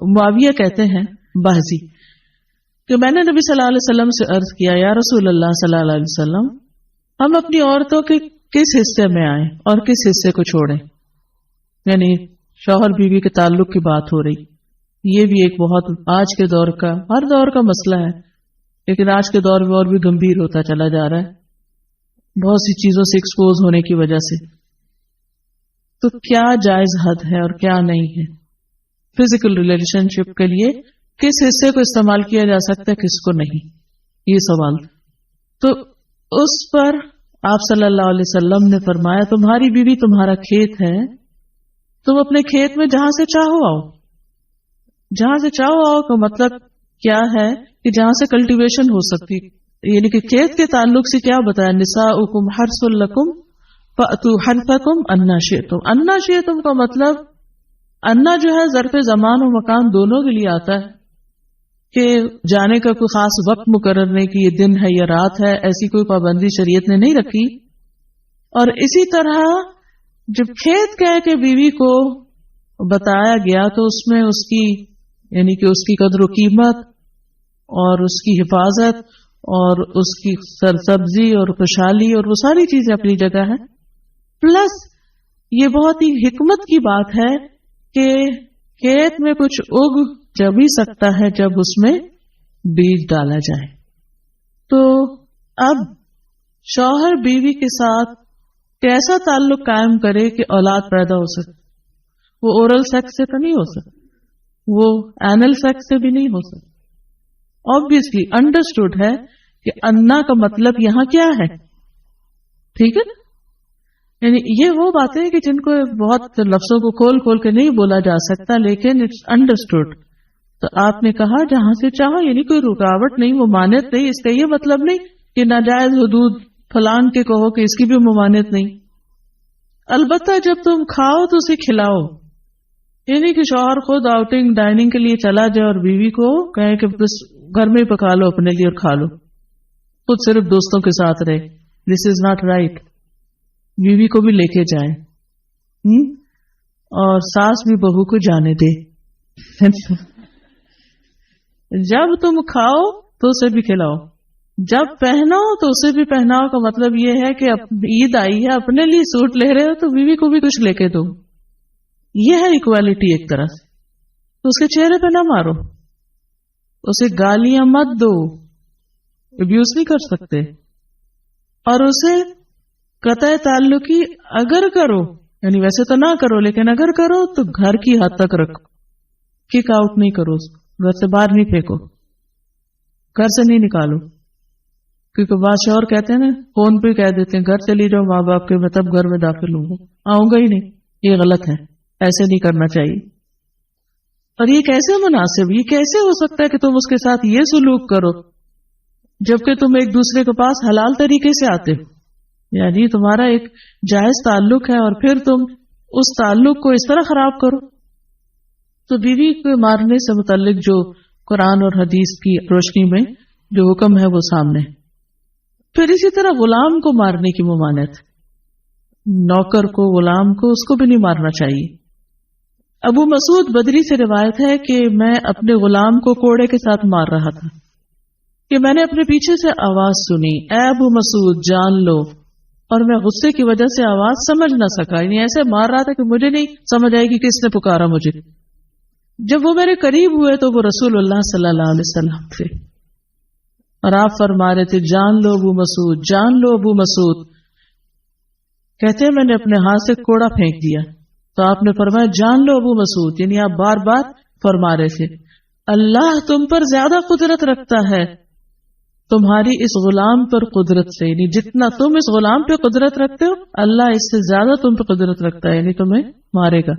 معاویہ کہتے ہیں باہزی کہ میں نے نبی صلی اللہ علیہ وسلم سے عرض کیا یا رسول اللہ صلی اللہ علیہ وسلم ہم اپنی عورتوں کے کس حصے میں آئیں اور کس حصے کو چھوڑیں. یعنی شوہر بیوی کے تعلق کی بات ہو رہی. یہ بھی ایک بہت آج کے دور کا ہر دور کا مسئلہ ہے لیکن آج کے دور میں اور بھی گمبھیر ہوتا چلا جا رہا ہے بہت سی چیزوں سے ایکسپوز ہونے کی وجہ سے. تو کیا جائز حد ہے اور کیا نہیں ہے فزیکل ریلیشن شپ کے لیے کس حصے کو استعمال کیا جا سکتا ہے کس کو نہیں یہ سوال. تو اس پر آپ صلی اللہ علیہ وسلم نے فرمایا تمہاری بیوی تمہارا کھیت ہے تم اپنے کھیت میں جہاں سے چاہو آؤ. جہاں سے چاہو آؤ کا مطلب کیا ہے کہ جہاں سے کلٹیویشن ہو سکتی یعنی کہ کھیت کے تعلق سے کیا بتایا نساؤکم حرث لکم فأتوا حرثکم انا شئتم. انا شئتم کا مطلب انا جو ہے ظرف زمان و مکان دونوں کے لیے آتا ہے کہ جانے کا کوئی خاص وقت مقرر نہیں کہ یہ دن ہے یا رات ہے ایسی کوئی پابندی شریعت نے نہیں رکھی. اور اسی طرح جب کھیت کہہ کے بیوی کو بتایا گیا تو اس میں اس کی یعنی کہ اس کی قدر و قیمت اور اس کی حفاظت اور اس کی سرسبزی اور خوشحالی اور وہ ساری چیزیں اپنی جگہ ہیں. پلس یہ بہت ہی حکمت کی بات ہے کہ کھیت میں کچھ اگ جب ہی سکتا ہے جب اس میں بیج ڈالا جائے. تو اب شوہر بیوی کے ساتھ کیسا تعلق قائم کرے کہ اولاد پیدا ہو سکے. وہ اورل سیکس سے تو نہیں ہو سکتا وہ اینل سیکس سے بھی نہیں ہو سکتا. obviously انڈرسٹوڈ ہے کہ انا کا مطلب یہاں کیا ہے. ٹھیک ہے نا یعنی یہ وہ باتیں کہ جن کو بہت لفظوں کو کھول کھول کے نہیں بولا جا سکتا لیکن اٹس انڈرسٹوڈ. تو آپ نے کہا جہاں سے چاہو یعنی کوئی رکاوٹ نہیں ممانعت نہیں. اس کا یہ مطلب نہیں کہ ناجائز حدود فلان کے کہو کہ اس کی بھی ممانعت نہیں. البتہ جب تم کھاؤ تو اسے کھلاؤ یعنی کہ شوہر خود آؤٹنگ ڈائننگ کے لیے چلا جائے اور بیوی کو کہے کہ بس گھر میں ہی پکا لو اپنے لیے اور کھا لو خود صرف دوستوں کے ساتھ رہے. دس از ناٹ رائٹ. بیوی کو بھی لے کے جائیں اور ساس بھی بہو کو جانے دے. جب تم کھاؤ تو اسے بھی کھلاؤ جب پہناؤ تو اسے بھی پہناؤ کا مطلب یہ ہے کہ عید آئی ہے اپنے لیے سوٹ لے رہے ہو تو بیوی کو بھی کچھ لے کے دو. یہ ہے ایکوالٹی ایک طرح سے. تو اس کے چہرے پہ نہ مارو اسے گالیاں مت دو ابیوز نہیں کر سکتے. اور اسے قطع تعلقی اگر کرو یعنی ویسے تو نہ کرو لیکن اگر کرو تو گھر کی حد تک رکھو. کک آؤٹ نہیں کرو گھر سے باہر نہیں پھینکو گھر سے نہیں نکالو. کیونکہ بادشاہ اور کہتے ہیں نا فون پہ کہہ دیتے ہیں گھر چلی جاؤ ماں باپ کے میں تب گھر میں داخل ہوں گا آؤں گا ہی نہیں. یہ غلط ہے ایسے نہیں کرنا چاہیے. اور یہ کیسے مناسب یہ کیسے ہو سکتا ہے کہ تم اس کے ساتھ یہ سلوک کرو جبکہ تم ایک دوسرے کے پاس حلال طریقے سے آتے ہو. یعنی تمہارا ایک جائز تعلق ہے اور پھر تم اس تعلق کو اس طرح خراب کرو. تو بیوی کو مارنے سے متعلق جو قرآن اور حدیث کی روشنی میں جو حکم ہے وہ سامنے. پھر اسی طرح غلام کو مارنے کی ممانعت نوکر کو غلام کو اس کو بھی نہیں مارنا چاہیے. ابو مسعود بدری سے روایت ہے کہ میں اپنے غلام کو کوڑے کے ساتھ مار رہا تھا کہ میں نے اپنے پیچھے سے آواز سنی اے ابو مسعود جان لو اور میں غصے کی وجہ سے آواز سمجھ نہ سکا یعنی ایسے مار رہا تھا کہ مجھے نہیں سمجھ آئے گی کس نے پکارا مجھے. جب وہ میرے قریب ہوئے تو وہ رسول اللہ صلی اللہ علیہ وسلم تھے اور آپ فرما رہے تھے جان لو ابو مسعود جان لو ابو مسعود. کہتے ہیں میں نے اپنے ہاتھ سے کوڑا پھینک دیا تو آپ نے فرمایا جان لو ابو مسعود یعنی آپ بار بار فرما رہے تھے اللہ تم پر زیادہ قدرت رکھتا ہے تمہاری اس غلام پر قدرت سے یعنی جتنا تم اس غلام پہ قدرت رکھتے ہو اللہ اس سے زیادہ تم پہ قدرت رکھتا ہے یعنی تمہیں مارے گا.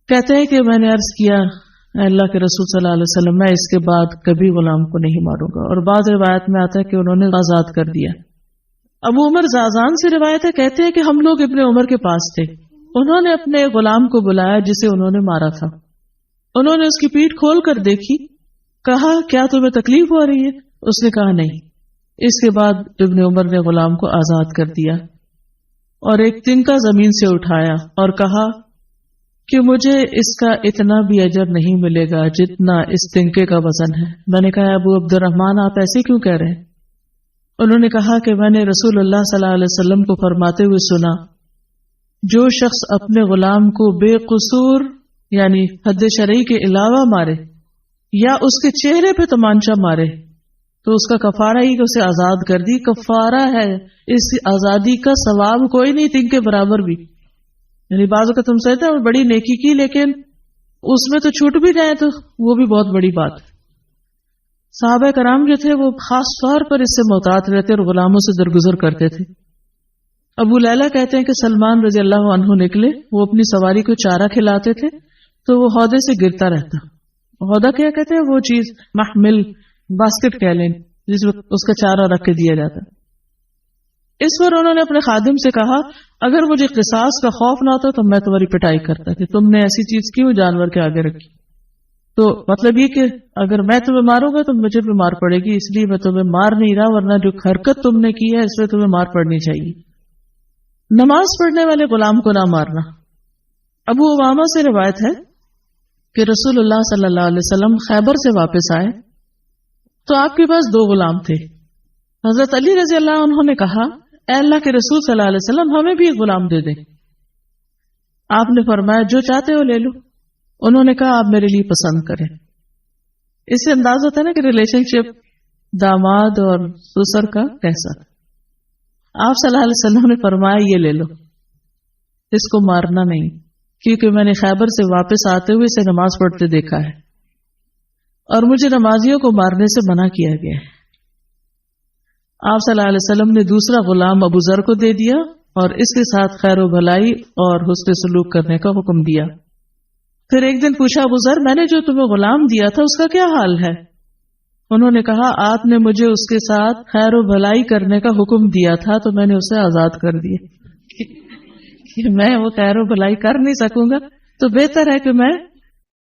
کہتے ہیں کہ میں نے عرض کیا اللہ کے رسول صلی اللہ علیہ وسلم میں اس کے بعد کبھی غلام کو نہیں ماروں گا. اور بعض روایت میں آتا ہے کہ انہوں نے آزاد کر دیا. ابو عمر زازان سے روایت ہے کہتے ہیں کہ ہم لوگ ابن عمر کے پاس تھے انہوں نے اپنے غلام کو بلایا جسے انہوں نے مارا تھا. انہوں نے اس کی پیٹھ کھول کر دیکھی کہا کیا تمہیں تکلیف ہو رہی ہے اس نے کہا نہیں. اس کے بعد ابن عمر نے غلام کو آزاد کر دیا اور ایک تنکا زمین سے اٹھایا اور کہا کہ مجھے اس کا اتنا بھی اجر نہیں ملے گا جتنا اس تنکے کا وزن ہے۔ میں نے کہا ابو عبد الرحمن آپ ایسے کیوں کہہ رہے ہیں؟ انہوں نے کہا کہ میں نے رسول اللہ صلی اللہ علیہ وسلم کو فرماتے ہوئے سنا، جو شخص اپنے غلام کو بے قصور یعنی حد شرعی کے علاوہ مارے یا اس کے چہرے پہ تمانچہ مارے تو اس کا کفارہ ہی کہ اسے آزاد کر دی، کفارہ ہے، اس آزادی کا ثواب کوئی نہیں تن کے برابر بھی۔ یعنی بعض اوقات تم سمجھتے ہیں بڑی نیکی کی لیکن اس میں تو چھوٹ بھی جائے تو وہ بھی بہت بڑی بات۔ صحابہ کرام جو تھے وہ خاص طور پر اس سے محتاط رہتے اور غلاموں سے درگزر کرتے تھے۔ ابو لیلہ کہتے ہیں کہ سلمان رضی اللہ عنہ نکلے، وہ اپنی سواری کو چارہ کھلاتے تھے تو وہ ہودے سے گرتا رہتا۔ ہودہ کیا کہتے ہیں؟ وہ چیز محمل باسکٹ کہہ لیں جس میں اس کا چارہ رکھ کے دیا جاتا۔ اس پر انہوں نے اپنے خادم سے کہا اگر مجھے قصاص کا خوف نہ ہوتا تو میں تمہاری پٹائی کرتا کہ تم نے ایسی چیز کیوں جانور کے آگے رکھی۔ تو مطلب یہ کہ اگر میں تمہیں ماروں گا تو مجھے بھی مار پڑے گی، اس لیے میں تمہیں مار نہیں رہا، ورنہ جو حرکت تم نے کی ہے اس میں تمہیں مار پڑنی چاہیے۔ نماز پڑھنے والے غلام کو نہ مارنا۔ ابو امامہ سے روایت ہے کہ رسول اللہ صلی اللہ علیہ وسلم خیبر سے واپس آئے تو آپ کے پاس 2 غلام تھے۔ حضرت علی رضی اللہ عنہ نے کہا اے اللہ کے رسول صلی اللہ علیہ وسلم ہمیں بھی ایک غلام دے دیں۔ آپ نے فرمایا جو چاہتے ہو لے لو۔ انہوں نے کہا آپ میرے لیے پسند کریں۔ اس سے انداز ہوتا ہے نا کہ ریلیشن شپ داماد اور سسر کا کیسا۔ آپ صلی اللہ علیہ وسلم نے فرمایا یہ لے لو، اس کو مارنا نہیں، کیونکہ میں نے خیبر سے واپس آتے ہوئے اسے نماز پڑھتے دیکھا ہے اور مجھے نمازیوں کو مارنے سے منع کیا گیا ہے۔ آپ صلی اللہ علیہ وسلم نے دوسرا غلام ابو ذر کو دے دیا اور اس کے ساتھ خیر و بھلائی اور حسن سلوک کرنے کا حکم دیا۔ پھر ایک دن پوچھا ابو ذر میں نے جو تمہیں غلام دیا تھا اس کا کیا حال ہے؟ انہوں نے کہا آپ نے مجھے اس کے ساتھ خیر و بھلائی کرنے کا حکم دیا تھا تو میں نے اسے آزاد کر دیا۔ کہ میں وہ خیر و بھلائی کر نہیں سکوں گا تو بہتر ہے کہ میں